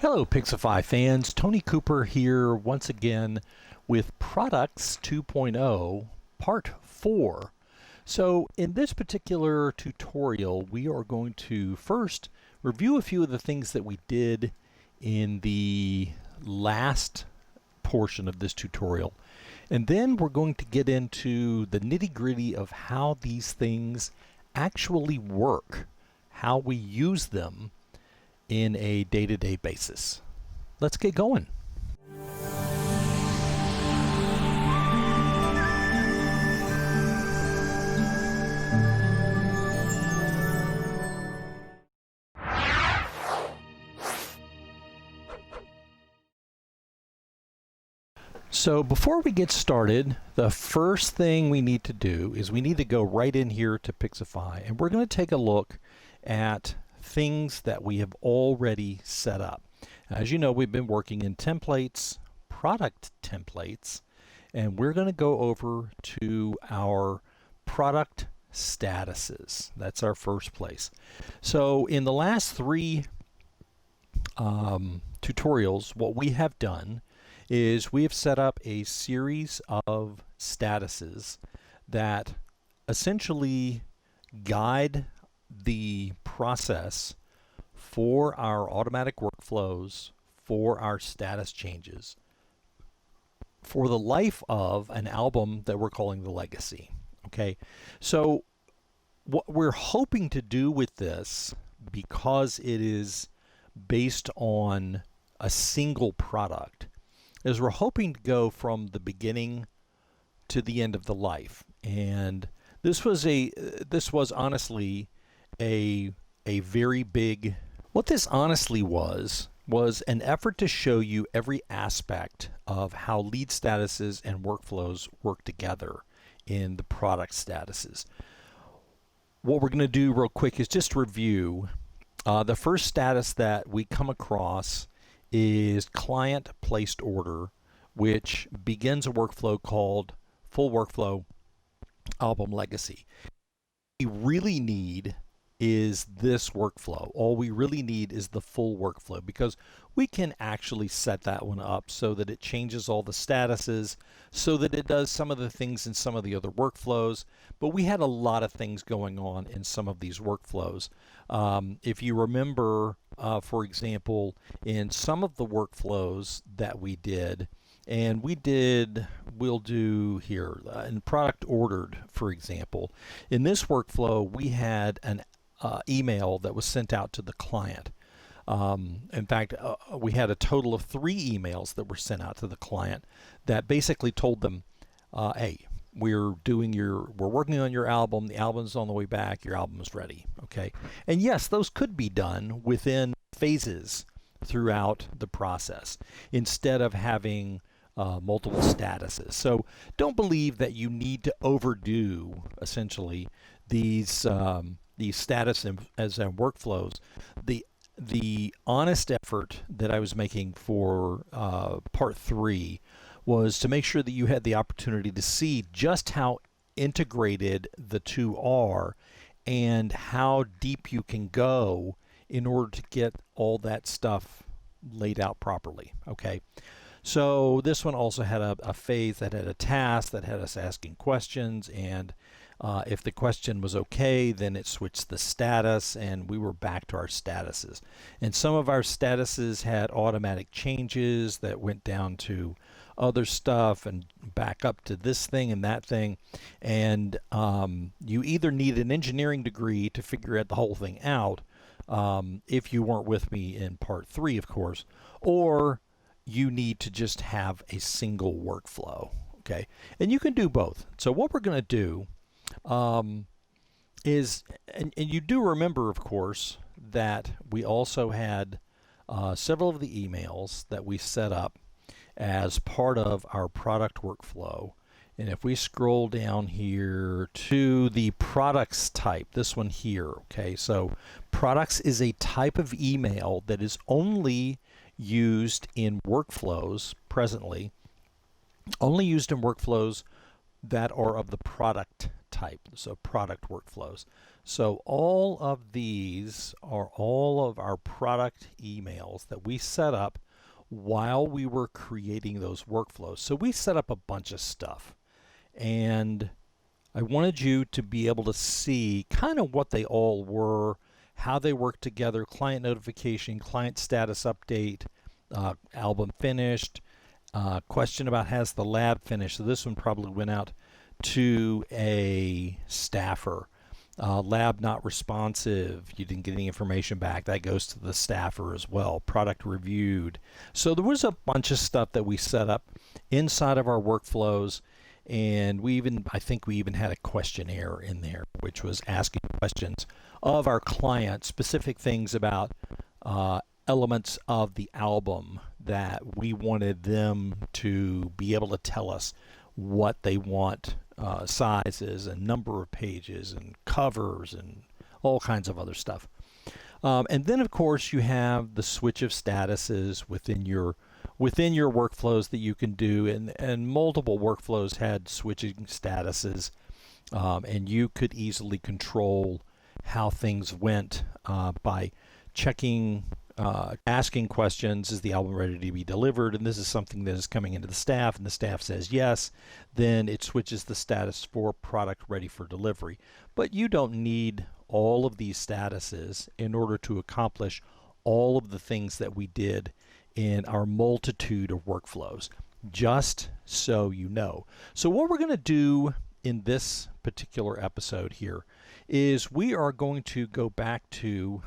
Hello Pixify fans, Tony Cooper here once again with Products 2.0 Part 4. So in this particular tutorial we are going to first review a few of the things that we did in the last portion of this tutorial, and then we're going to get into the nitty-gritty of how these things actually work, how we use them in a day-to-day basis. Let's get going. So before we get started, the first thing we need to do is we need to go right in here to Pixify, and we're going to take a look at things that we have already set up. As you know, we've been working in templates, product templates, and we're going to go over to our product statuses. That's our first place. So in the last three tutorials, what we have done is we have set up a series of statuses that essentially guide the process for our automatic workflows, for our status changes, for the life of an album that we're calling the legacy. Okay, so what we're hoping to do with this, because it is based on a single product, is we're hoping to go from the beginning to the end of the life. And this was honestly a very big, what this honestly was an effort to show you every aspect of how lead statuses and workflows work together in the product statuses. What we're going to do real quick is just review. The first status that we come across is client placed order, which begins a workflow called full workflow album legacy. What we really need is this workflow. All we really need is the full workflow, because we can actually set that one up so that it changes all the statuses, so that it does some of the things in some of the other workflows. But we had a lot of things going on in some of these workflows. If you remember, for example, in some of the workflows that we did, and we'll do here in product ordered, for example. In this workflow, we had an email that was sent out to the client. In fact, we had a total of 3 emails that were sent out to the client that basically told them, hey, we're working on your album, the album's on the way back, your album is ready. Okay, and yes, those could be done within phases throughout the process instead of having multiple statuses. So don't believe that you need to overdo essentially these status as workflows. The honest effort that I was making for part 3 was to make sure that you had the opportunity to see just how integrated the two are and how deep you can go in order to get all that stuff laid out properly. Okay, so this one also had a phase that had a task that had us asking questions, and if the question was okay, then it switched the status and we were back to our statuses. And some of our statuses had automatic changes that went down to other stuff and back up to this thing and that thing. And you either need an engineering degree to figure the whole thing out, if you weren't with me in part 3, of course, or you need to just have a single workflow. Okay, and you can do both. So what we're going to do is, and you do remember, of course, that we also had several of the emails that we set up as part of our product workflow. And if we scroll down here to the products type, this one here, okay, so products is a type of email that is only used in workflows presently, only used in workflows that are of the product type, so product workflows. So all of these are all of our product emails that we set up while we were creating those workflows. So we set up a bunch of stuff, and I wanted you to be able to see kind of what they all were, how they work together: client notification, client status update, album finished, question about has the lab finished. So this one probably went out to a staffer. Lab not responsive, you didn't get any information back, that goes to the staffer as well. Product reviewed. So there was a bunch of stuff that we set up inside of our workflows, and I think we even had a questionnaire in there, which was asking questions of our client, specific things about elements of the album that we wanted them to be able to tell us what they want, sizes and number of pages and covers and all kinds of other stuff. And then of course you have the switch of statuses within your workflows that you can do, and multiple workflows had switching statuses, and you could easily control how things went by checking, asking questions: is the album ready to be delivered? And this is something that is coming into the staff, and the staff says yes, then it switches the status for product ready for delivery. But you don't need all of these statuses in order to accomplish all of the things that we did in our multitude of workflows, just so you know. So what we're going to do in this particular episode here is we are going to go back to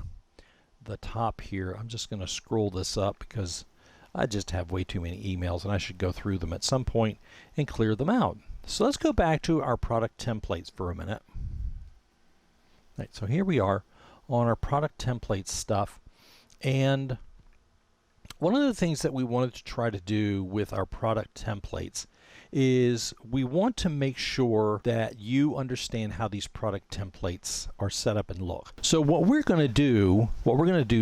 the top here. I'm just going to scroll this up because I just have way too many emails and I should go through them at some point and clear them out. So let's go back to our product templates for a minute. Right, so here we are on our product templates stuff, and one of the things that we wanted to try to do with our product templates is we want to make sure that you understand how these product templates are set up and look. So what we're going to do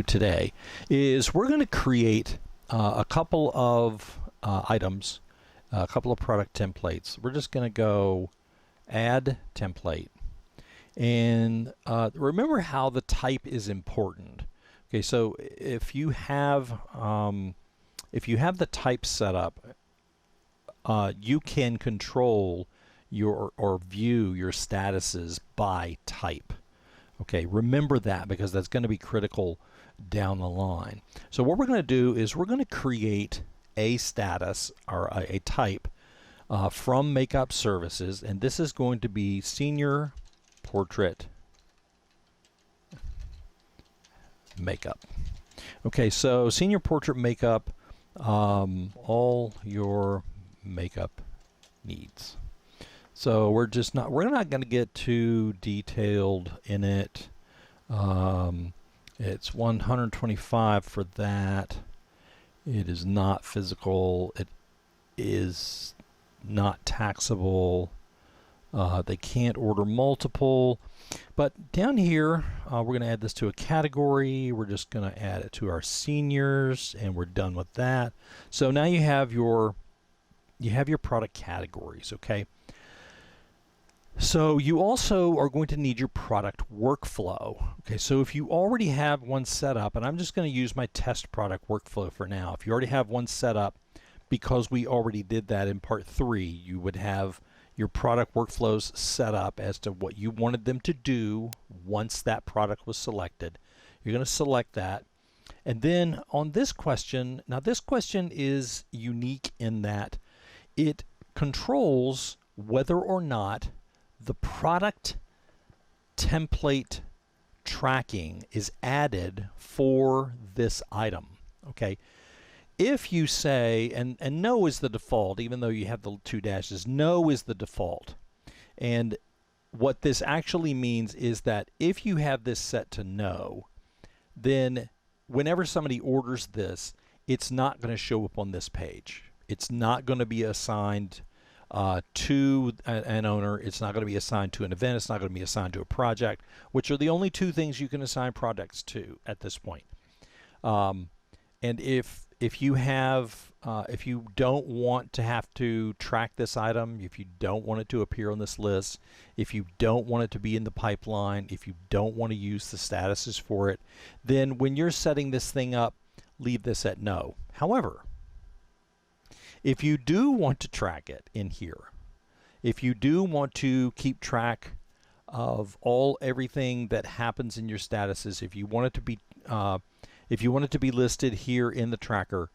today is we're going to create a couple of items, a couple of product templates. We're just going to go add template, and remember how the type is important. Okay, so if you have the type set up, you can control or view your statuses by type. Okay, remember that, because that's going to be critical down the line. So what we're going to do is we're going to create a status or a type from Makeup Services, and this is going to be Senior Portrait Makeup. Okay, so Senior Portrait Makeup, all your makeup needs. So we're not going to get too detailed in it. It's 125 for that. It is not physical. It is not taxable. They can't order multiple. But down here, we're going to add this to a category. We're just going to add it to our seniors, and we're done with that. So now you have your product categories, okay? So you also are going to need your product workflow. Okay, so if you already have one set up, and I'm just going to use my test product workflow for now. If you already have one set up, because we already did that in part 3, you would have your product workflows set up as to what you wanted them to do once that product was selected. You're going to select that. And then on this question, now this question is unique in that it controls whether or not the product template tracking is added for this item. Okay. If you say, and no is the default, even though you have the 2 dashes, no is the default. And what this actually means is that if you have this set to no, then whenever somebody orders this, it's not going to show up on this page. It's not going to be assigned to an owner. It's not going to be assigned to an event. It's not going to be assigned to a project, which are the only 2 things you can assign projects to at this point. And if if you have, if you don't want to have to track this item, if you don't want it to appear on this list, if you don't want it to be in the pipeline, if you don't want to use the statuses for it, then when you're setting this thing up, leave this at no. However, if you do want to track it in here, if you do want to keep track of everything that happens in your statuses, if you want it to be listed here in the tracker,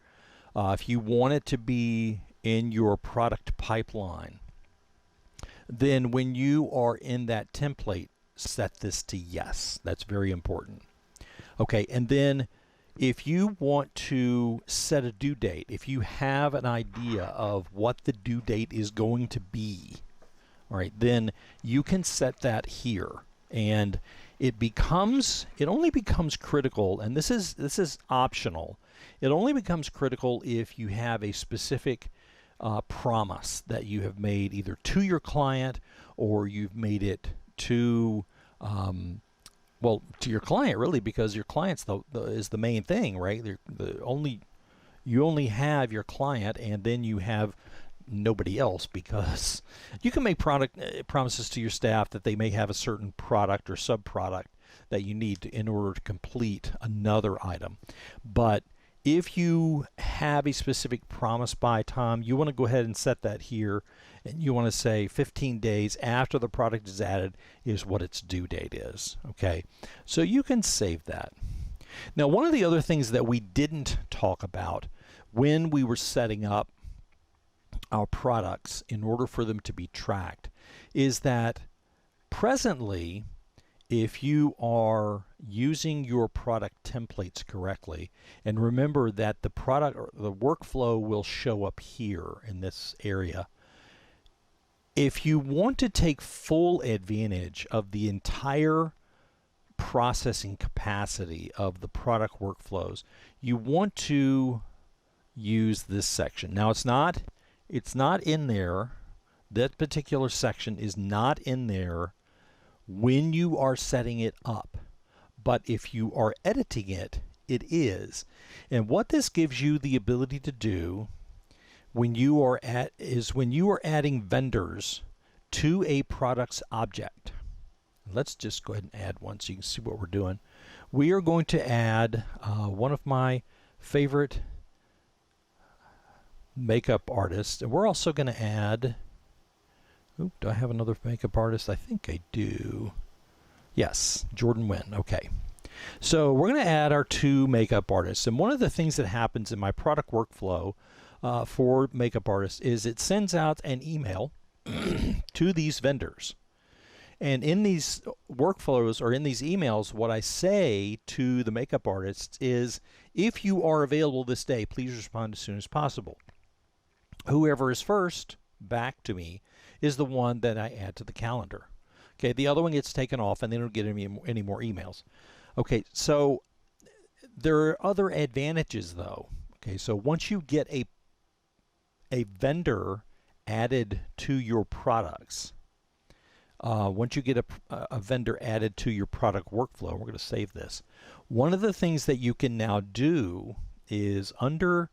if you want it to be in your product pipeline, then when you are in that template, set this to yes. That's very important. Okay, and then if you want to set a due date, if you have an idea of what the due date is going to be, all right, then you can set that here. And it only becomes critical, and this is optional. It only becomes critical if you have a specific promise that you have made either to your client or you've made it to well, to your client, really, because your client's is the main thing, right? You only have your client, and then you have nobody else, because you can make promises to your staff that they may have a certain product or subproduct that you need in order to complete another item. But if you have a specific promise by time, you want to go ahead and set that here, and you want to say 15 days after the product is added is what its due date is. Okay, so you can save that. Now, one of the other things that we didn't talk about when we were setting up our products in order for them to be tracked is that presently, if you are using your product templates correctly, and remember that the product or the workflow will show up here in this area. If you want to take full advantage of the entire processing capacity of the product workflows, you want to use this section. Now, it's not in there. That particular section is not in there when you are setting it up, but if you are editing it, it is. And what this gives you the ability to do when you are adding vendors to a product's object. Let's just go ahead and add one so you can see what we're doing. We are going to add one of my favorite makeup artists, and we're also going to add, do I have another makeup artist? I think I do. Yes, Jordan Wynn. Okay. So we're going to add our two makeup artists. And one of the things that happens in my product workflow for makeup artists is it sends out an email to these vendors. And in these workflows or in these emails, what I say to the makeup artists is, if you are available this day, please respond as soon as possible. Whoever is first back to me is the one that I add to the calendar. Okay, the other one gets taken off and they don't get any more emails. Okay, so there are other advantages though. Okay, so once you get a vendor added to your products, once you get a vendor added to your product workflow, we're going to save this. One of the things that you can now do is under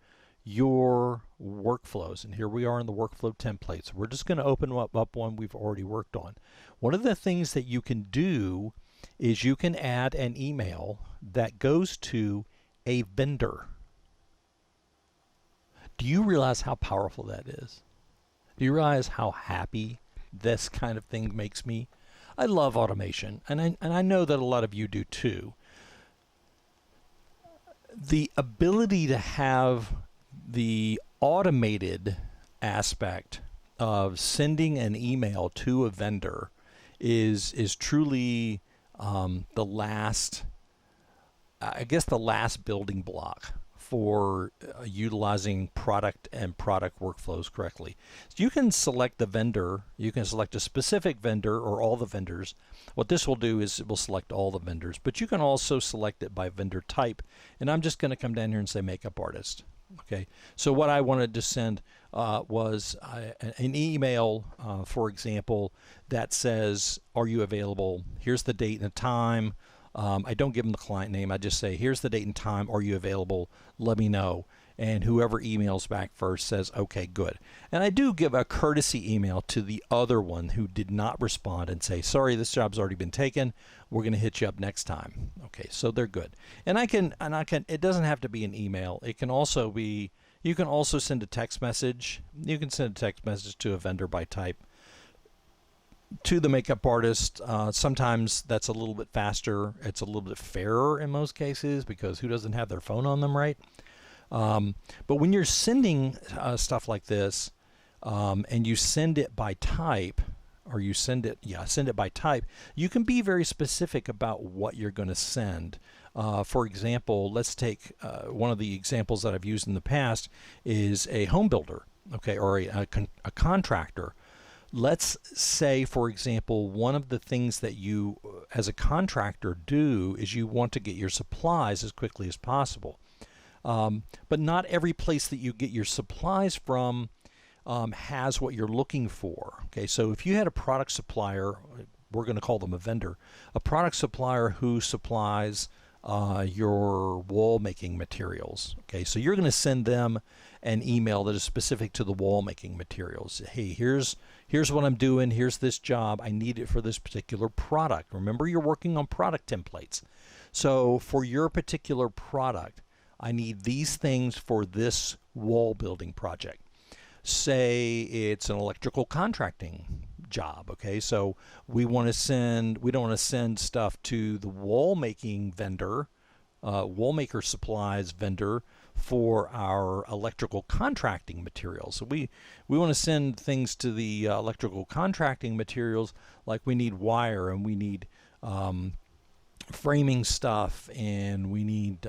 your workflows, and here we are in the workflow templates. We're just going to open up one we've already worked on. One of the things that you can do is you can add an email that goes to a vendor. Do you realize how powerful that is? Do you realize how happy this kind of thing makes me? I love automation, and I know that a lot of you do too. The ability to have the automated aspect of sending an email to a vendor is truly the last building block for utilizing product and product workflows correctly. So you can select the vendor, you can select a specific vendor or all the vendors. What this will do is it will select all the vendors, but you can also select it by vendor type. And I'm just going to come down here and say makeup artist. Okay, so what I wanted to send was an email, for example, that says, are you available? Here's the date and the time. I don't give them the client name. I just say, here's the date and time. Are you available? Let me know. and whoever emails back first says, okay, good. And I do give a courtesy email to the other one who did not respond and say, sorry, this job's already been taken. We're going to hit you up next time. Okay, so they're good. And I can, it doesn't have to be an email. It can also be, you can also send a text message. You can send a text message to a vendor by type to the makeup artist. Sometimes that's a little bit faster. It's a little bit fairer in most cases because who doesn't have their phone on them, right? But when you're sending stuff like this, and you send it by type, or you send it by type, you can be very specific about what you're going to send. For example, let's take one of the examples that I've used in the past is a home builder, okay, or a contractor. Let's say, for example, one of the things that you as a contractor do is you want to get your supplies as quickly as possible. But not every place that you get your supplies from has what you're looking for. Okay, so if you had a product supplier, we're going to call them a vendor, a product supplier who supplies your wall making materials. Okay, so you're going to send them an email that is specific to the wall making materials. Hey, here's what I'm doing. Here's this job. I need it for this particular product. Remember, you're working on product templates. So for your particular product, I need these things for this wall building project. Say it's an electrical contracting job, okay? So we don't want to send stuff to the wall making vendor, wall maker supplies vendor for our electrical contracting materials. So we want to send things to the electrical contracting materials, like we need wire and we need framing stuff, and we need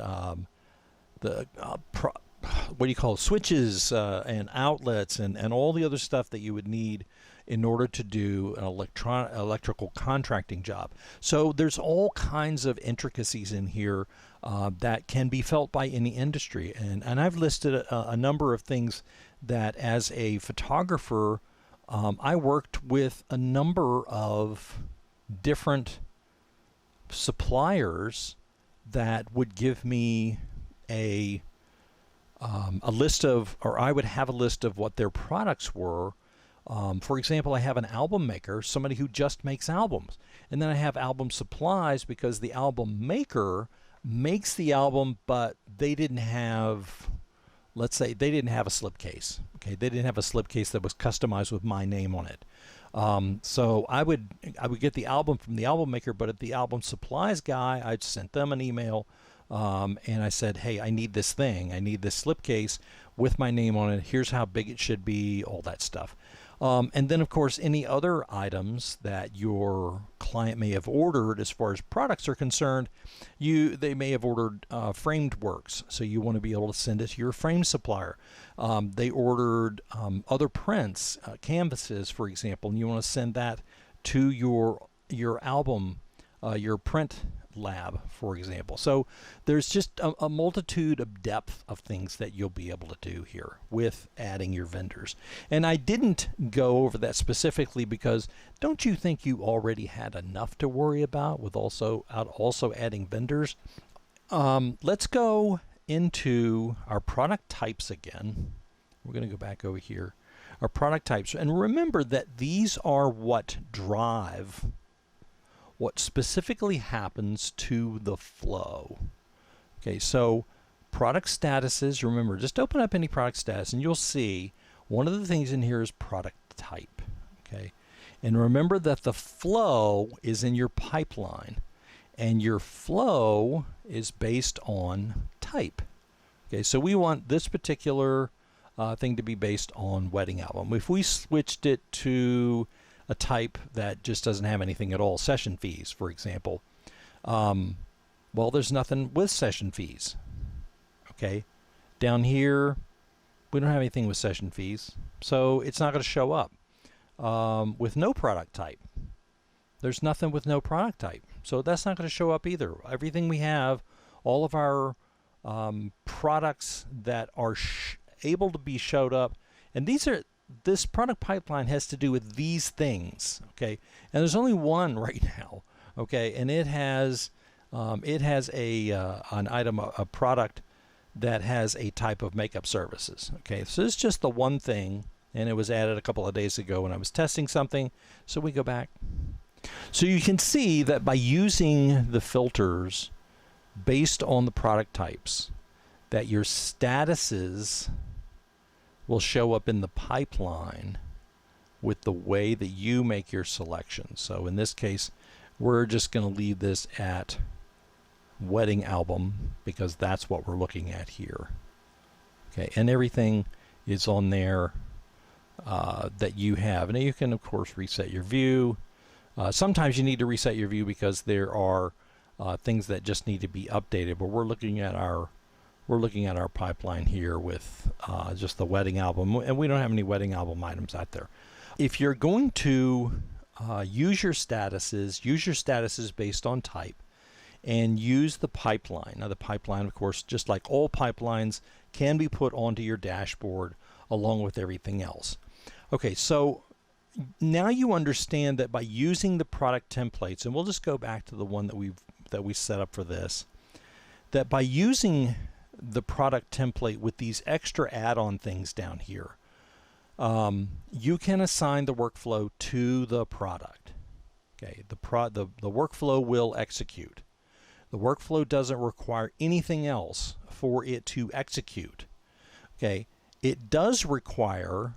what do you call it? Switches and outlets and all the other stuff that you would need in order to do an electrical contracting job. So there's all kinds of intricacies in here that can be felt by any industry. And I've listed a number of things that as a photographer, I worked with a number of different suppliers that would give me a list of, or I would have a list of what their products were. For example, I have an album maker, somebody who just makes albums. And then I have album supplies because the album maker makes the album, but they didn't have, let's say, they didn't have a slipcase. Okay, they didn't have a slipcase that was customized with my name on it. So I would get the album from the album maker, but at the album supplies guy, I'd sent them an email. And I said, hey, I need this thing. I need this slipcase with my name on it. Here's how big it should be, all that stuff. And then, of course, any other items that your client may have ordered as far as products are concerned, they may have ordered framed works. So you want to be able to send it to your frame supplier. They ordered other prints, canvases, for example, and you want to send that to your album, your print lab, for example. So there's just a multitude of depth of things that you'll be able to do here with adding your vendors. And I didn't go over that specifically because don't you think you already had enough to worry about with also adding vendors? Let's go into our product types again. We're going to go back over here. Our product types. And remember that these are what drive what specifically happens to the flow. Okay, so product statuses, remember, just open up any product status and you'll see one of the things in here is product type. Okay, and remember that the flow is in your pipeline and your flow is based on type. Okay, so we want this particular thing to be based on wedding album. If we switched it to a type that just doesn't have anything at all, session fees, for example, well, there's nothing with session fees. Okay, down here, we don't have anything with session fees, so it's not going to show up. With no product type, there's nothing with no product type, so that's not going to show up either. Everything we have, all of our products that are able to be showed up, and this product pipeline has to do with these things, okay? And there's only one right now, okay? And it has an item, a product that has a type of makeup services. Okay, so this is just the one thing, and it was added a couple of days ago when I was testing something. So we go back. So you can see that by using the filters based on the product types, that your statuses will show up in the pipeline with the way that you make your selection. So in this case, we're just going to leave this at wedding album because that's what we're looking at here. Okay, and everything is on there that you have. And you can, of course, reset your view. Sometimes you need to reset your view because there are things that just need to be updated. But we're looking at our pipeline here with just the wedding album, and we don't have any wedding album items out there. If you're going to use your statuses based on type, and use the pipeline. Now the pipeline, of course, just like all pipelines, can be put onto your dashboard along with everything else. Okay, so now you understand that by using the product templates, and we'll just go back to the one that we set up for this, that by using the product template with these extra add-on things down here, you can assign the workflow to the product. Okay, the workflow will execute. The workflow doesn't require anything else for it to execute. Okay, it does require,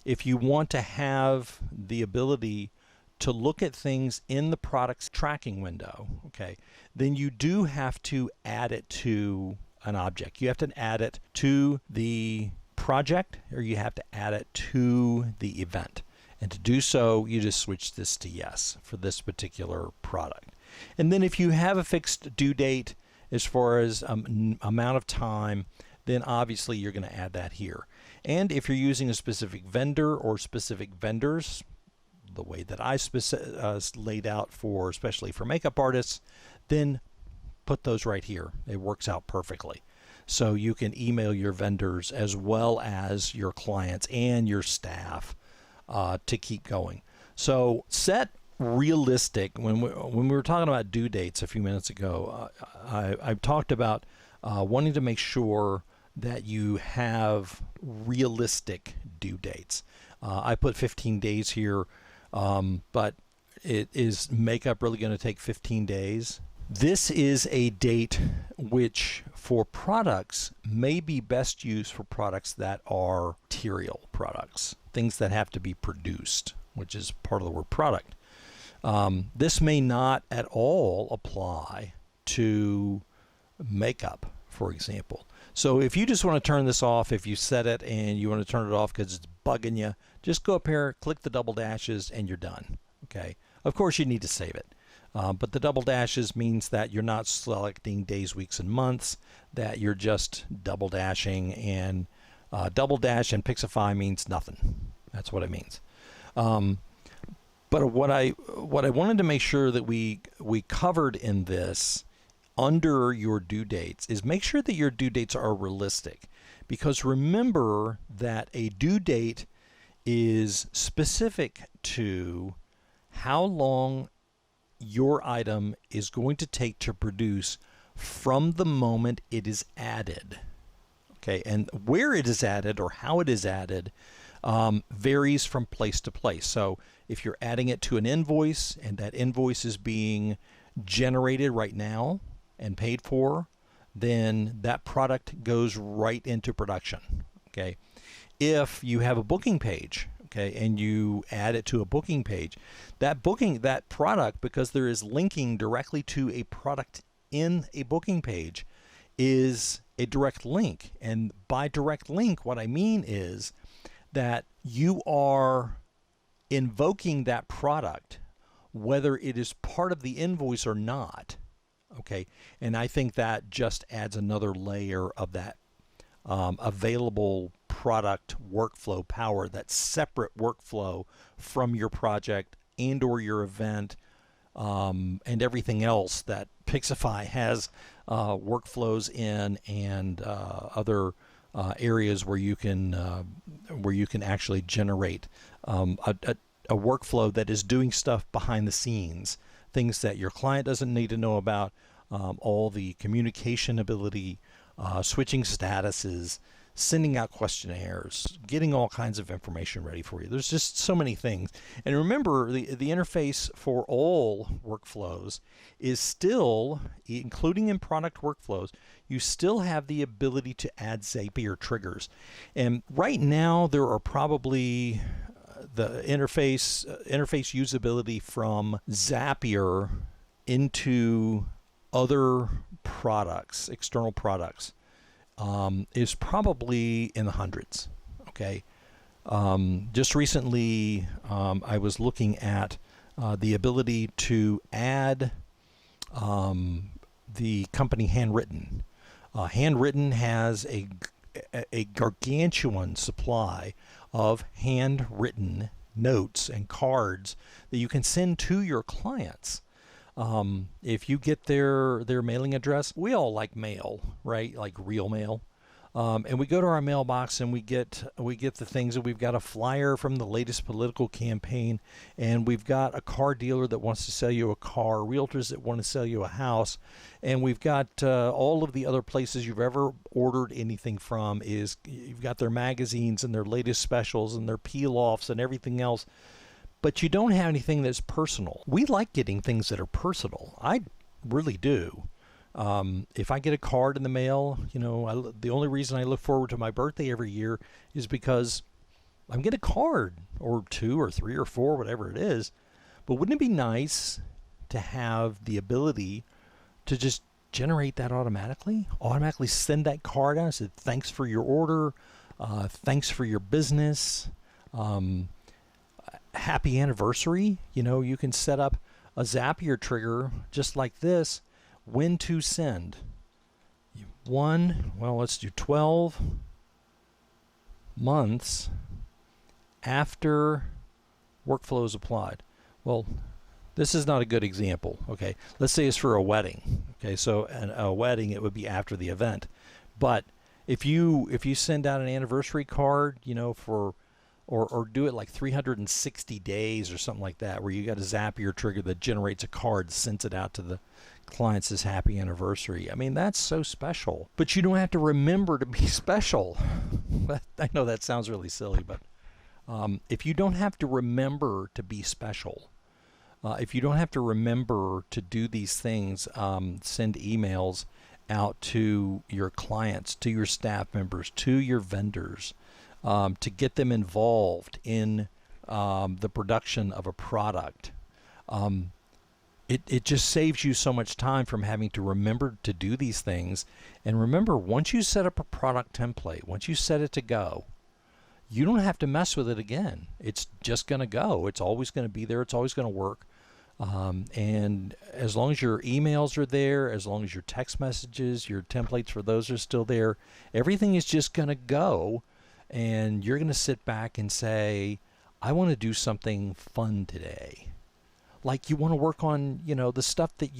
if you want to have the ability to look at things in the product's tracking window, okay, then you do have to add it to an object. You have to add it to the project, or you have to add it to the event. And to do so, you just switch this to yes for this particular product. And then if you have a fixed due date as far as amount of time, then obviously you're going to add that here. And if you're using a specific vendor or specific vendors, the way that I laid out for, especially for makeup artists, then put those right here. It works out perfectly. So you can email your vendors as well as your clients and your staff to keep going. So set realistic. When we were talking about due dates a few minutes ago, I talked about wanting to make sure that you have realistic due dates. I put 15 days here, but is makeup really going to take 15 days? This is a date which for products may be best used for products that are material products, things that have to be produced, which is part of the word product. This may not at all apply to makeup, for example. So if you just want to turn this off, if you set it and you want to turn it off because it's bugging you, just go up here, click the double dashes, and you're done. Okay. Of course, you need to save it. But the double dashes means that you're not selecting days, weeks, and months, that you're just double dashing, and double dash and Pixify means nothing. That's what it means. But what I wanted to make sure that we covered in this under your due dates is make sure that your due dates are realistic, because remember that a due date is specific to how long your item is going to take to produce from the moment it is added. Okay, and where it is added or how it is added varies from place to place. So if you're adding it to an invoice and that invoice is being generated right now and paid for, then that product goes right into production. Okay, if you have a booking page, okay, and you add it to a booking page, that product, because there is linking directly to a product in a booking page, is a direct link. And by direct link, what I mean is that you are invoking that product whether it is part of the invoice or not. Okay, and I think that just adds another layer of that available product workflow power, that separate workflow from your project and or your event, and everything else that Pixify has workflows in, and other areas where you can actually generate a workflow that is doing stuff behind the scenes, things that your client doesn't need to know about, all the communication ability switching statuses, sending out questionnaires, getting all kinds of information ready for you. There's just so many things. And remember, the interface for all workflows is still, including in product workflows, you still have the ability to add Zapier triggers. And right now, there are probably the interface usability from Zapier into other products, external products, is probably in the hundreds. Okay. Just recently, I was looking at the ability to add the company Handwritten. Handwritten has a gargantuan supply of handwritten notes and cards that you can send to your clients. If you get their mailing address, we all like mail, right? Like real mail. And we go to our mailbox and we get the things that we've got a flyer from the latest political campaign, and we've got a car dealer that wants to sell you a car, realtors that want to sell you a house, and we've got all of the other places you've ever ordered anything from. You've got their magazines and their latest specials and their peel-offs and everything else. But you don't have anything that's personal. We like getting things that are personal. I really do. If I get a card in the mail, the only reason I look forward to my birthday every year is because I'm getting a card or 2 or 3 or 4, whatever it is. But wouldn't it be nice to have the ability to just generate that automatically send that card out and say, thanks for your order, thanks for your business, happy anniversary. You can set up a Zapier trigger just like this. When to send. Let's do 12 months after workflow is applied. Well, this is not a good example. Okay, let's say it's for a wedding. Okay, so a wedding, it would be after the event. But if you send out an anniversary card, or do it like 360 days or something like that, where you got a Zapier trigger that generates a card, sends it out to the clients as happy anniversary. I mean, that's so special. But you don't have to remember to be special. I know that sounds really silly, but if you don't have to remember to be special, if you don't have to remember to do these things, send emails out to your clients, to your staff members, to your vendors, to get them involved in the production of a product, it just saves you so much time from having to remember to do these things. And remember, once you set up a product template, once you set it to go, you don't have to mess with it again. It's just going to go. It's always going to be there. It's always going to work. And as long as your emails are there, as long as your text messages, your templates for those are still there, everything is just going to go. And you're going to sit back and say, I want to do something fun today. Like you want to work on, the stuff that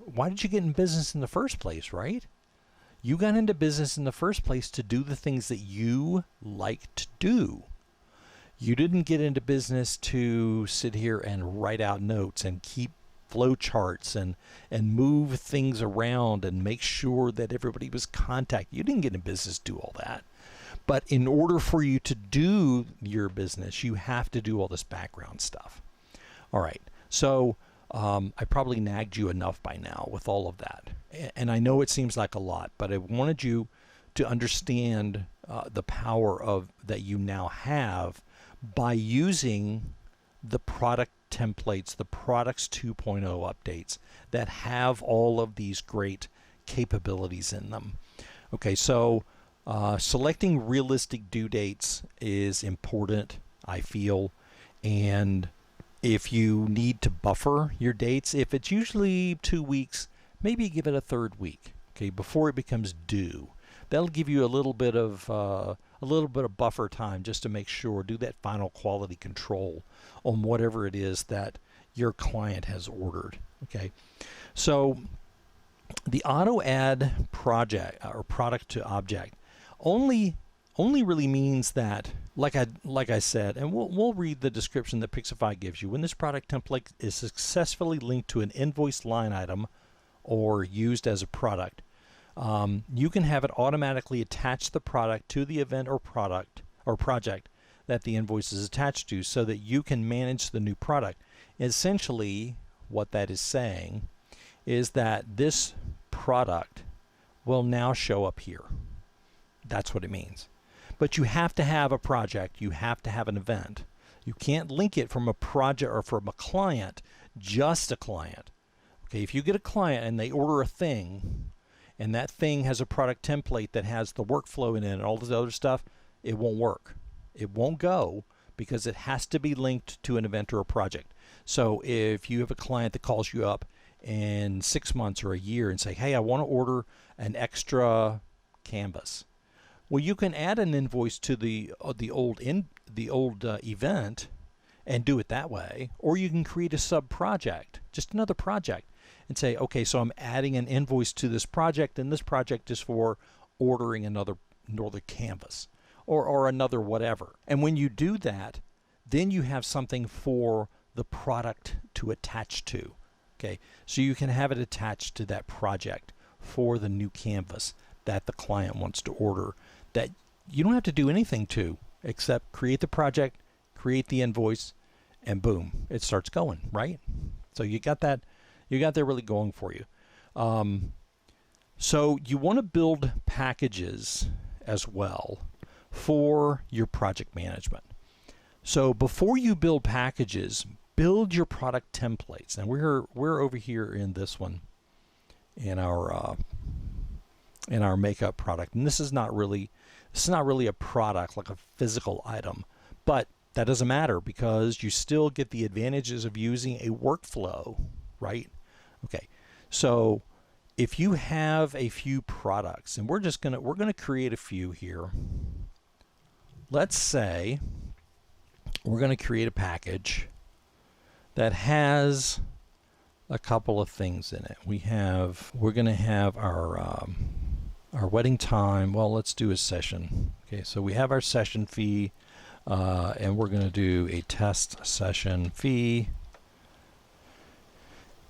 why did you get in business in the first place, right? You got into business in the first place to do the things that you like to do. You didn't get into business to sit here and write out notes and keep flow charts and move things around and make sure that everybody was contacted. You didn't get in business to do all that. But in order for you to do your business, you have to do all this background stuff. All right. So I probably nagged you enough by now with all of that. And I know it seems like a lot, but I wanted you to understand the power that you now have by using the product templates, the Products 2.0 updates that have all of these great capabilities in them. Okay, so selecting realistic due dates is important, I feel, and if you need to buffer your dates, if it's usually 2 weeks, maybe give it a third week, okay, before it becomes due. That'll give you a little bit of buffer time just to make sure, do that final quality control on whatever it is that your client has ordered. Okay, so the auto add project or product to object only really means that, like I said, and we'll read the description that Pixify gives you. When this product template is successfully linked to an invoice line item or used as a product, you can have it automatically attach the product to the event or project that the invoice is attached to, so that you can manage the new product. Essentially, what that is saying is that this product will now show up here. That's what it means. But you have to have a project, you have to have an event. You can't link it from a project or from a client, just a client. Okay, if you get a client and they order a thing, and that thing has a product template that has the workflow in it and all this other stuff, it won't work. It won't go, because it has to be linked to an event or a project. So if you have a client that calls you up in 6 months or a year and say, hey, I want to order an extra canvas. Well, you can add an invoice to the old event and do it that way, or you can create a sub project, just another project, and say, okay, so I'm adding an invoice to this project, and this project is for ordering another canvas or another whatever. And when you do that, then you have something for the product to attach to. Okay, so you can have it attached to that project for the new canvas that the client wants to order, that you don't have to do anything to except create the project, create the invoice, and boom, it starts going, right? So you got that really going for you. So you want to build packages as well for your project management. So before you build packages, build your product templates. And we're over here in this one, in our makeup product. And this is not really a product, like a physical item, but that doesn't matter, because you still get the advantages of using a workflow, right? Okay, so if you have a few products, and we're gonna create a few here. Let's say we're going to create a package that has a couple of things in it. We're going to have our wedding time. Well, let's do a session. Okay, so we have our session fee, and we're going to do a test session fee.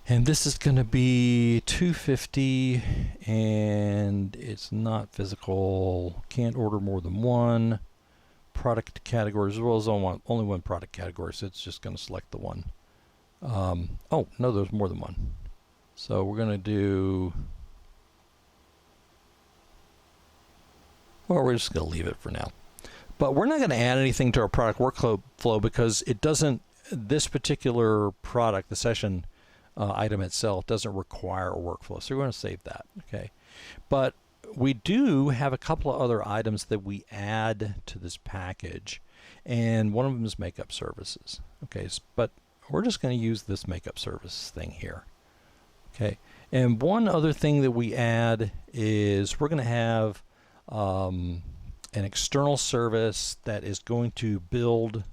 And this is going to be $250, and it's not physical. Can't order more than one. Product categories, as well as only one product category, so it's just going to select the one. Oh, no, there's more than one. So we're going to do, well, we're just going to leave it for now. But we're not going to add anything to our product workflow, because it doesn't, this particular product, the session item itself, doesn't require a workflow. So we're going to save that, okay? But we do have a couple of other items that we add to this package, and one of them is makeup services. Okay, but we're just going to use this makeup service thing here. Okay, and one other thing that we add is we're going to have an external service that is going to build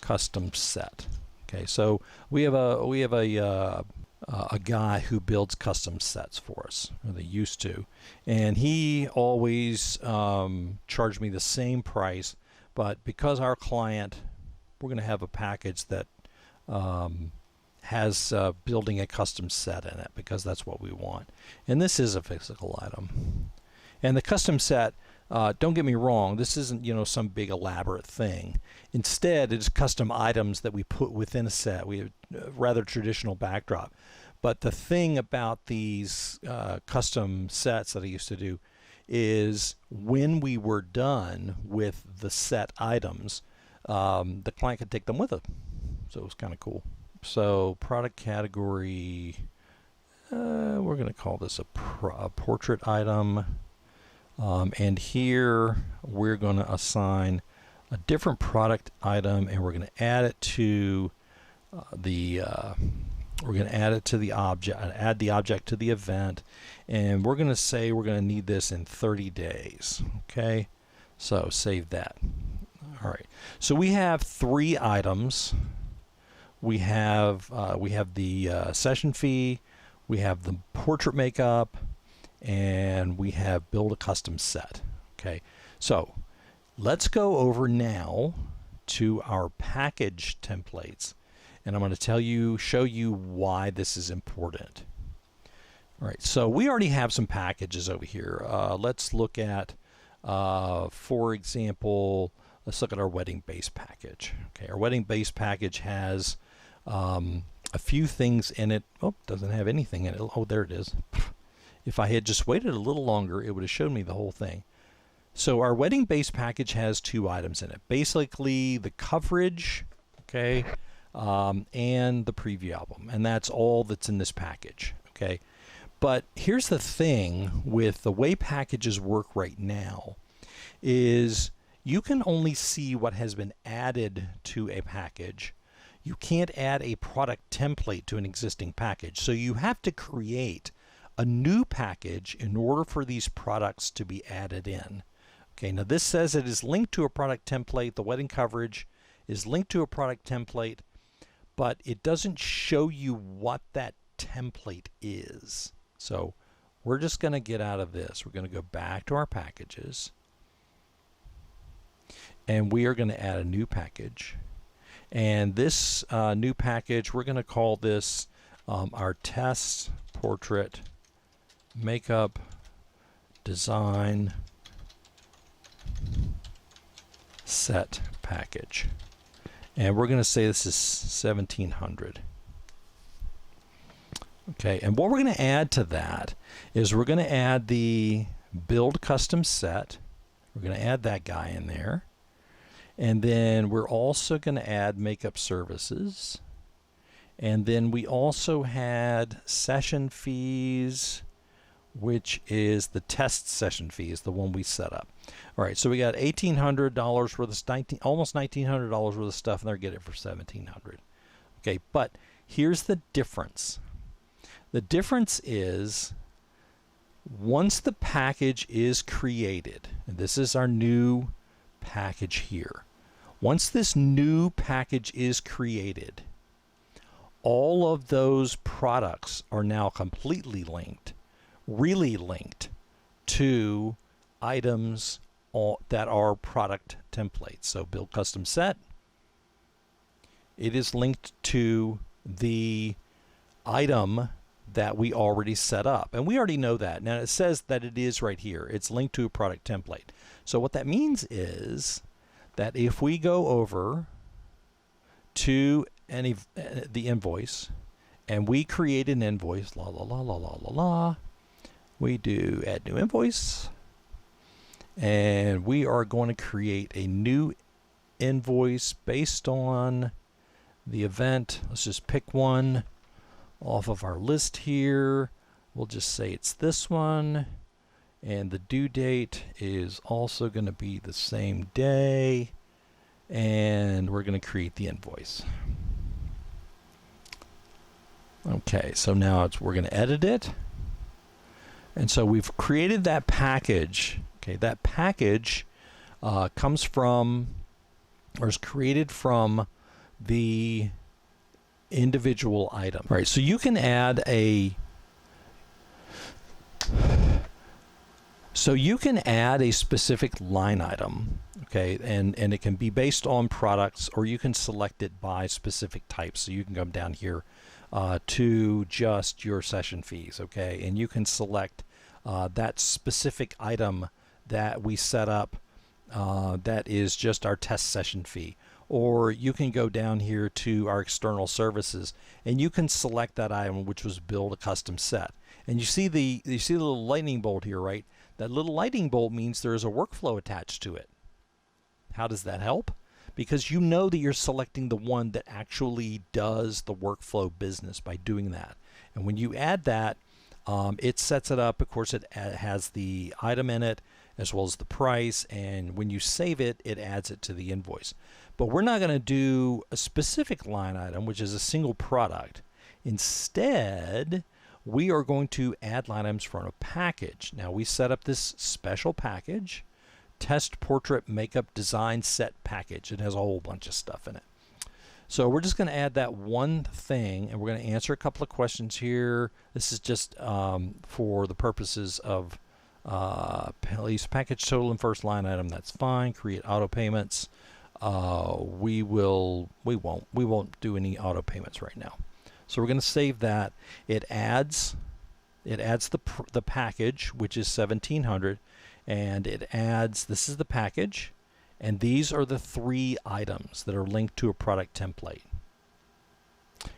custom set. Okay, so we have a guy who builds custom sets for us, or they used to, and he always charged me the same price, but because our client, we're going to have a package that has building a custom set in it, because that's what we want. And this is a physical item. And the custom set, don't get me wrong, this isn't, some big elaborate thing. Instead, it's custom items that we put within a set. We have a rather traditional backdrop. But the thing about these custom sets that I used to do is, when we were done with the set items, the client could take them with it. So it was kind of cool. So product category, we're going to call this a portrait item. And here we're going to assign a different product item, and we're going to add it to we're going to add it to the object, add the object to the event, and we're going to say we're going to need this in 30 days. Okay, so save that. All right, so we have 3 items. We have the session fee, we have the portrait makeup, and we have build a custom set. Okay, so let's go over now to our package templates, and I'm going to show you why this is important. All right, so we already have some packages over here. Let's look at, for example, let's look at our wedding base package. Okay, our wedding base package has a few things in it. Oh, doesn't have anything in it. Oh, there it is. If I had just waited a little longer, it would have shown me the whole thing. So our wedding base package has 2 items in it. Basically, the coverage, okay, and the preview album, and that's all that's in this package, okay. But here's the thing with the way packages work right now is you can only see what has been added to a package. You can't add a product template to an existing package. So you have to create a new package in order for these products to be added in. Okay, now this says it is linked to a product template. The wedding coverage is linked to a product template, but it doesn't show you what that template is. So we're just going to get out of this. We're going to go back to our packages, and we are going to add a new package. And this new package, we're going to call this our test portrait makeup design set package. And we're going to say this is 1700. Okay, and what we're going to add to that is we're going to add the build custom set. We're going to add that guy in there. And then we're also going to add makeup services. And then we also had session fees, which is the test session fee, is the one we set up. All right, so we got $1,800 worth of almost $1,900 worth of stuff, and they're getting it for $1,700. Okay, but here's the difference. The difference is once the package is created, and this is our new package here. Once this new package is created, all of those products are now completely linked, really linked to items that are product templates. So build custom set, it is linked to the item that we already set up, and we already know that. Now it says that it is right here. It's linked to a product template. So what that means is that if we go over to the invoice and we create an invoice, we do add new invoice, and we are going to create a new invoice based on the event. Let's just pick one off of our list here. We'll just say it's this one, and the due date is also going to be the same day, and we're going to create the invoice. Okay, so now we're going to edit it, and so we've created that package. Okay, that package comes from, or is created from, the individual item. All right, so you can add a specific line item, okay, and it can be based on products, or you can select it by specific types. So you can come down here to just your session fees, okay, and you can select that specific item that we set up that is just our test session fee. Or you can go down here to our external services, and you can select that item, which was build a custom set. And you see the little lightning bolt here, right? That little lightning bolt means there is a workflow attached to it. How does that help? Because you know that you're selecting the one that actually does the workflow business by doing that. And when you add that, it sets it up. Of course, it has the item in it as well as the price, and when you save it, it adds it to the invoice. But we're not going to do a specific line item, which is a single product. Instead, we are going to add line items from a package. Now, we set up this special package, Test Portrait Makeup Design Set Package. It has a whole bunch of stuff in it. So we're just going to add that one thing, and we're going to answer a couple of questions here. This is just for the purposes of please package total and first line item. That's fine. Create auto payments. We won't do any auto payments right now. So we're going to save that. It adds It adds the package, which is 1700, and it adds, this is the package, and these are the 3 items that are linked to a product template.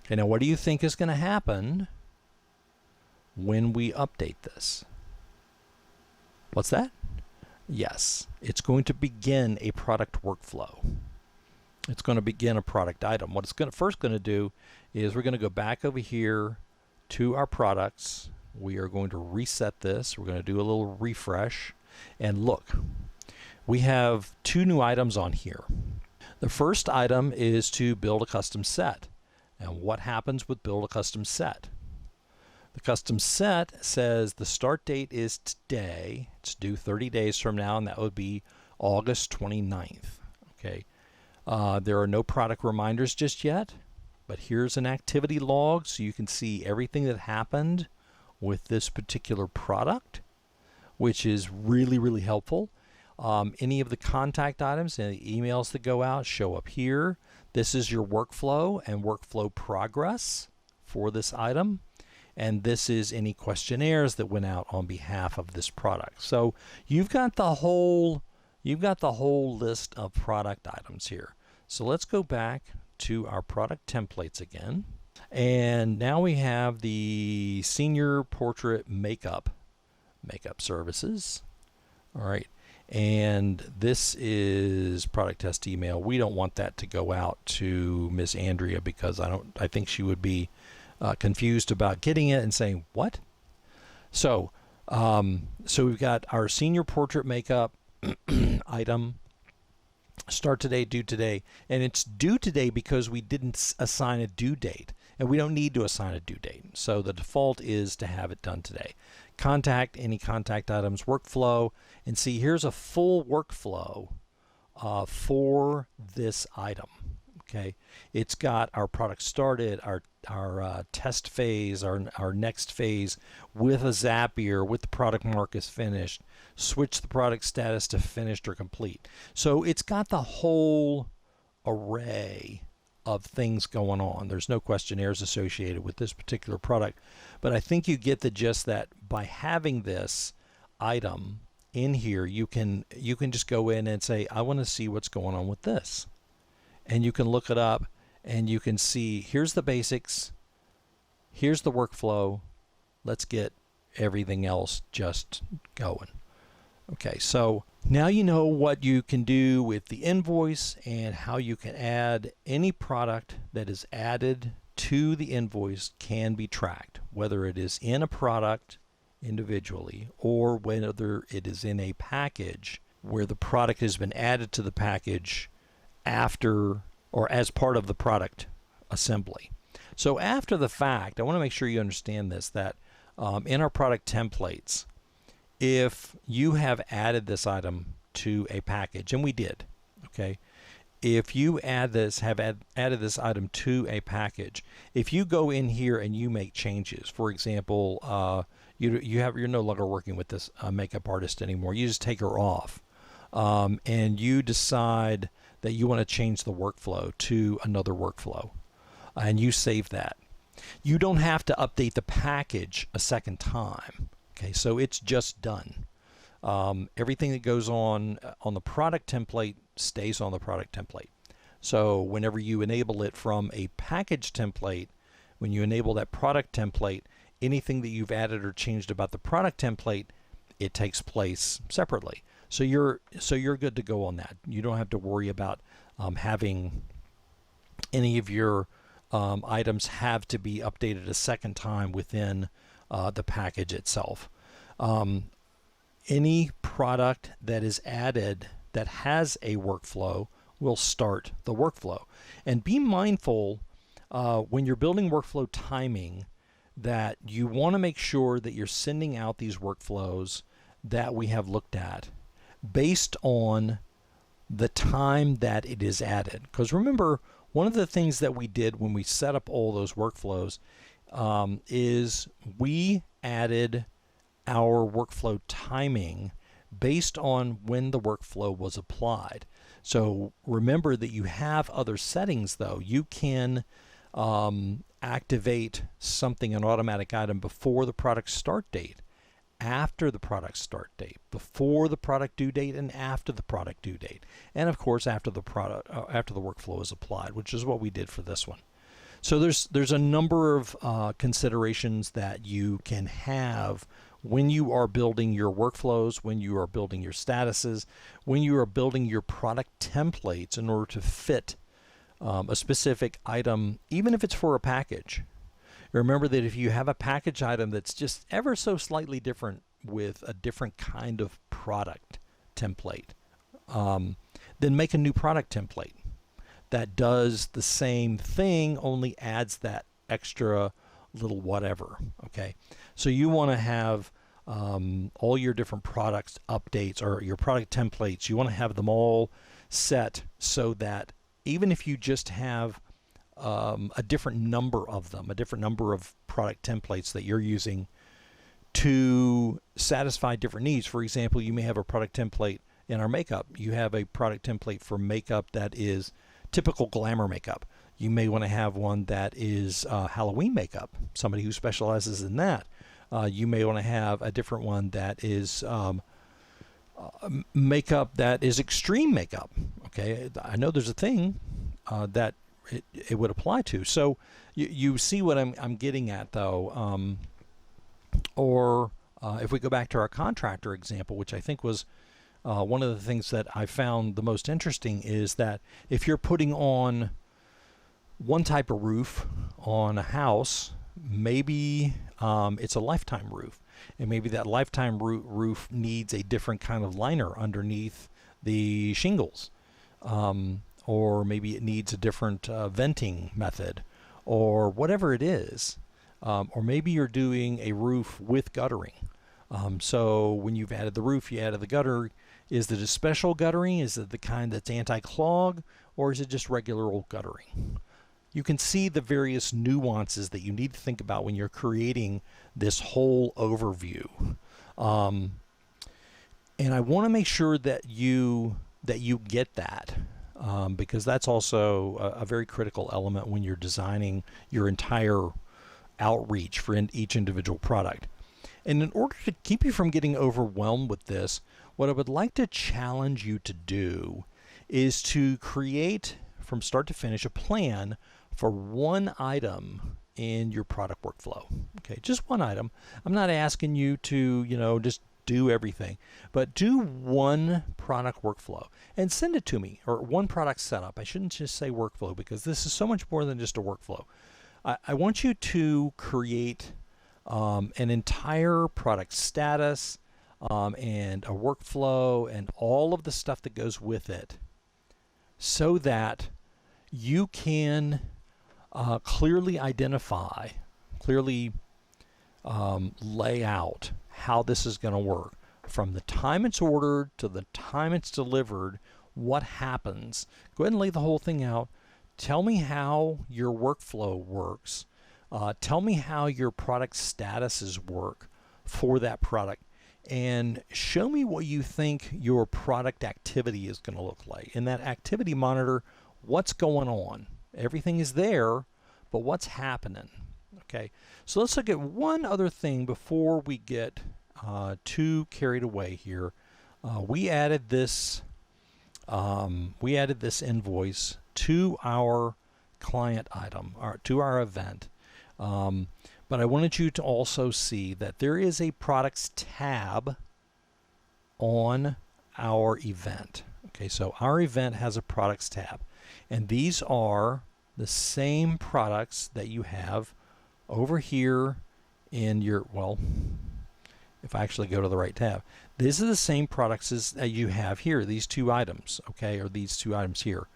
Okay, now what do you think is going to happen when we update this? What's that? Yes, it's going to begin a product workflow. It's going to begin a product item. What it's first going to do is we're going to go back over here to our products. We are going to reset this. We're going to do a little refresh. And look, we have 2 new items on here. The first item is to build a custom set. And what happens with build a custom set? The custom set says the start date is today. It's due 30 days from now, and that would be August 29th. Okay. There are no product reminders just yet, but here's an activity log so you can see everything that happened with this particular product, which is really, really helpful. Any of the contact items and the emails that go out show up here. This is your workflow and workflow progress for this item. And this is any questionnaires that went out on behalf of this product. So you've got the whole list of product items here. So let's go back to our product templates again. And now we have the senior portrait makeup services. All right. And this is product test email. We don't want that to go out to Miss Andrea because I think she would be confused about getting it and saying, what? So we've got our senior portrait makeup item, start today, due today. And it's due today because we didn't assign a due date. And we don't need to assign a due date. So the default is to have it done today. Contact, any contact items, workflow. And see, here's a full workflow for this item. Okay, it's got our product started, our test phase, our next phase with a Zapier, with the product mark is finished, switch the product status to finished or complete. So it's got the whole array of things going on. There's no questionnaires associated with this particular product, but I think you get the gist that by having this item in here, you can just go in and say, I want to see what's going on with this. And you can look it up and you can see, here's the basics, here's the workflow, let's get everything else just going. Okay, so now you know what you can do with the invoice and how you can add any product that is added to the invoice can be tracked, whether it is in a product individually or whether it is in a package where the product has been added to the package after or as part of the product assembly. So after the fact, I want to make sure you understand this, that in our product templates, if you have added this item to a package, and we did, okay, if you have added this item to a package, if you go in here and you make changes, for example, you're no longer working with this makeup artist anymore, you just take her off, and you decide that you want to change the workflow to another workflow, and you save that. You don't have to update the package a second time. Okay, so it's just done. Everything that goes on the product template stays on the product template. So whenever you enable it from a package template, when you enable that product template, anything that you've added or changed about the product template, it takes place separately. So you're good to go on that. You don't have to worry about having any of your items have to be updated a second time within the package itself. Any product that is added that has a workflow will start the workflow. And be mindful when you're building workflow timing that you want to make sure that you're sending out these workflows that we have looked at based on the time that it is added. Because remember, one of the things that we did when we set up all those workflows is we added our workflow timing based on when the workflow was applied. So remember that you have other settings though. You can activate something, an automatic item, before the product start date, after the product start date, before the product due date, and after the product due date, and of course after the workflow is applied, which is what we did for this one. So there's a number of considerations that you can have when you are building your workflows, when you are building your statuses, when you are building your product templates in order to fit a specific item, even if it's for a package. Remember that if you have a package item that's just ever so slightly different with a different kind of product template, then make a new product template that does the same thing, only adds that extra little whatever. Okay, so you want to have all your different products updates, or your product templates, you want to have them all set so that even if you just have a different number of them, a different number of product templates that you're using to satisfy different needs. For example, you may have a product template in our makeup. You have a product template for makeup that is typical glamour makeup. You may want to have one that is Halloween makeup, somebody who specializes in that. You may want to have a different one that is makeup that is extreme makeup. Okay, I know there's a thing that it would apply to. So you see what I'm getting at, though. Or if we go back to our contractor example, which I think was one of the things that I found the most interesting, is that if you're putting on one type of roof on a house, maybe it's a lifetime roof, and maybe that lifetime roof needs a different kind of liner underneath the shingles, or maybe it needs a different venting method, or whatever it is. Or maybe you're doing a roof with guttering. So when you've added the roof, you added the gutter. Is it a special guttering? Is it the kind that's anti-clog, or is it just regular old guttering? You can see the various nuances that you need to think about when you're creating this whole overview. And I want to make sure that you get that, because that's also a very critical element when you're designing your entire outreach for each individual product. And in order to keep you from getting overwhelmed with this, what I would like to challenge you to do is to create from start to finish a plan for one item in your product workflow. Okay, just one item. I'm not asking you to, just do everything, but do one product workflow and send it to me, or one product setup. I shouldn't just say workflow, because this is so much more than just a workflow. I want you to create an entire product status and a workflow and all of the stuff that goes with it, so that you can clearly identify, lay out how this is going to work. From the time it's ordered to the time it's delivered, what happens. Go ahead and lay the whole thing out. Tell me how your workflow works. Tell me how your product statuses work for that product. And show me what you think your product activity is going to look like. In that activity monitor, what's going on? Everything is there, but what's happening? Okay, so let's look at one other thing before we get too carried away here. We added this invoice to our client item, or to our event. But I wanted you to also see that there is a products tab on our event. Okay, so our event has a products tab, and these are the same products that you have over here in your, well, if I actually go to the right tab, these are the same products as you have here, these two items, okay, or these two items here.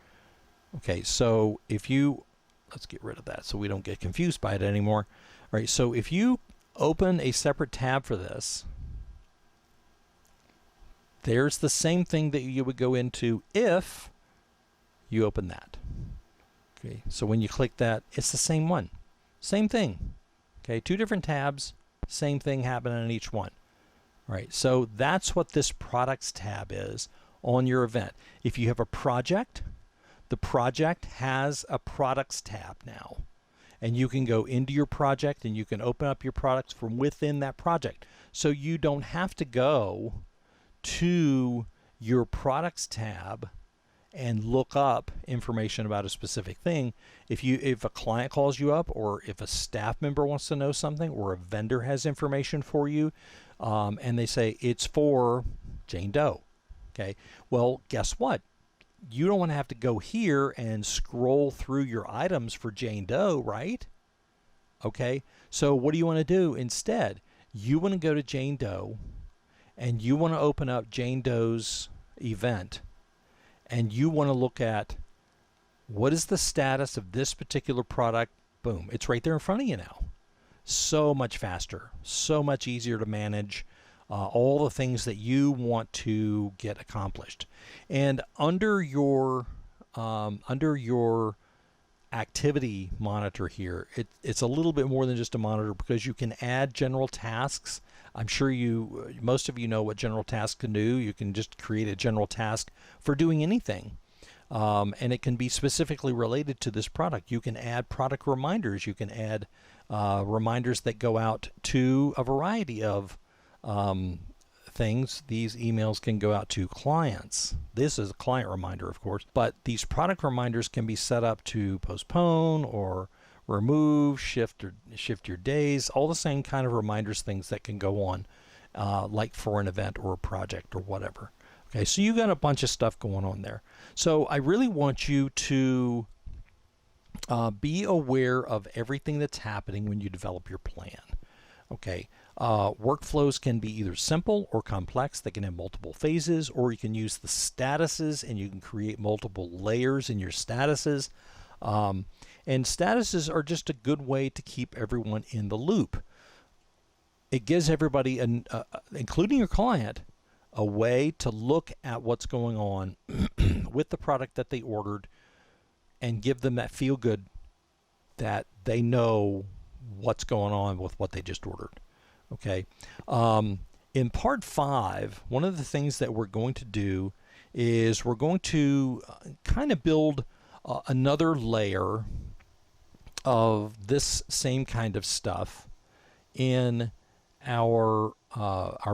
Okay, so if you, let's get rid of that so we don't get confused by it anymore. All right, so if you open a separate tab for this, there's the same thing that you would go into if you open that. Okay, so when you click that, it's the same one. Same thing. Okay, two different tabs, same thing happening in each one. All right, so that's what this products tab is on your event. If you have a project, the project has a products tab now. and you can go into your project and you can open up your products from within that project. So you don't have to go to your products tab and look up information about a specific thing. If a client calls you up, or if a staff member wants to know something, or a vendor has information for you, and they say it's for Jane Doe, okay, well, guess what? You don't want to have to go here and scroll through your items for Jane Doe, right? Okay, so what do you want to do instead? You want to go to Jane Doe, and you want to open up Jane Doe's event, and you want to look at what is the status of this particular product. Boom, it's right there in front of you now. So much faster, so much easier to manage all the things that you want to get accomplished. And under your activity monitor here, it's a little bit more than just a monitor, because you can add general tasks. I'm sure most of you know what general tasks can do. You can just create a general task for doing anything, and it can be specifically related to this product. You can add product reminders. You can add reminders that go out to a variety of things. These emails can go out to clients. This is a client reminder, of course, but these product reminders can be set up to postpone or remove, shift your days, all the same kind of reminders, things that can go on, like for an event or a project or whatever. Okay, so you got a bunch of stuff going on there. So I really want you to be aware of everything that's happening when you develop your plan. Okay, workflows can be either simple or complex. They can have multiple phases, or you can use the statuses and you can create multiple layers in your statuses. And statuses are just a good way to keep everyone in the loop. It gives everybody, including your client, a way to look at what's going on with the product that they ordered, and give them that feel good that they know what's going on with what they just ordered. Okay. In part 5, one of the things that we're going to do is we're going to kind of build another layer of this same kind of stuff in our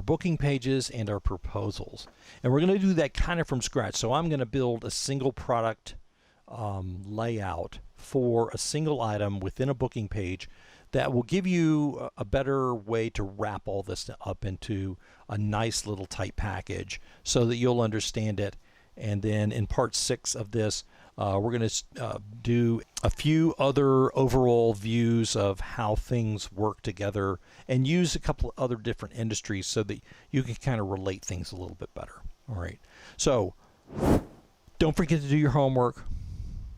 booking pages and our proposals. And we're going to do that kind of from scratch. So I'm going to build a single product layout for a single item within a booking page that will give you a better way to wrap all this up into a nice little tight package so that you'll understand it. And then in part 6 of this, we're going to do a few other overall views of how things work together, and use a couple of other different industries so that you can kind of relate things a little bit better. All right. So don't forget to do your homework.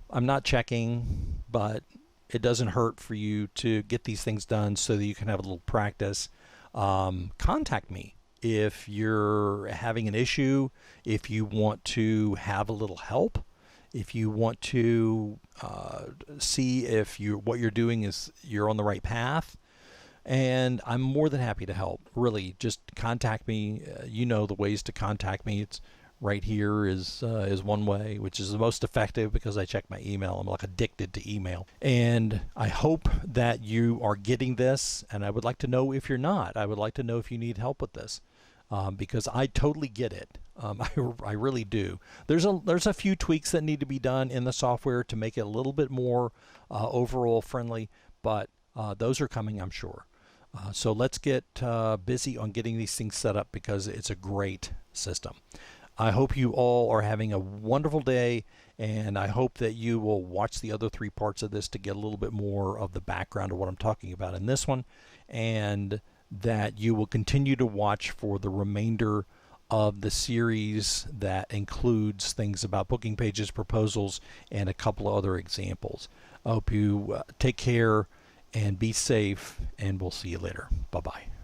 I'm not checking, but it doesn't hurt for you to get these things done so that you can have a little practice. Contact me if you're having an issue, if you want to have a little help, if you want to see if what you're doing is you're on the right path. And I'm more than happy to help. Really, just contact me. You know the ways to contact me. It's right here is one way, which is the most effective because I check my email. I'm like addicted to email. And I hope that you are getting this, and I would like to know if you're not. I would like to know if you need help with this, because I totally get it. I really do. There's a few tweaks that need to be done in the software to make it a little bit more overall friendly, but those are coming, I'm sure. So let's get busy on getting these things set up because it's a great system. I hope you all are having a wonderful day, and I hope that you will watch the other 3 parts of this to get a little bit more of the background of what I'm talking about in this one, and that you will continue to watch for the remainder of the series that includes things about booking pages, proposals, and a couple of other examples. I hope you take care and be safe, and we'll see you later. Bye-bye.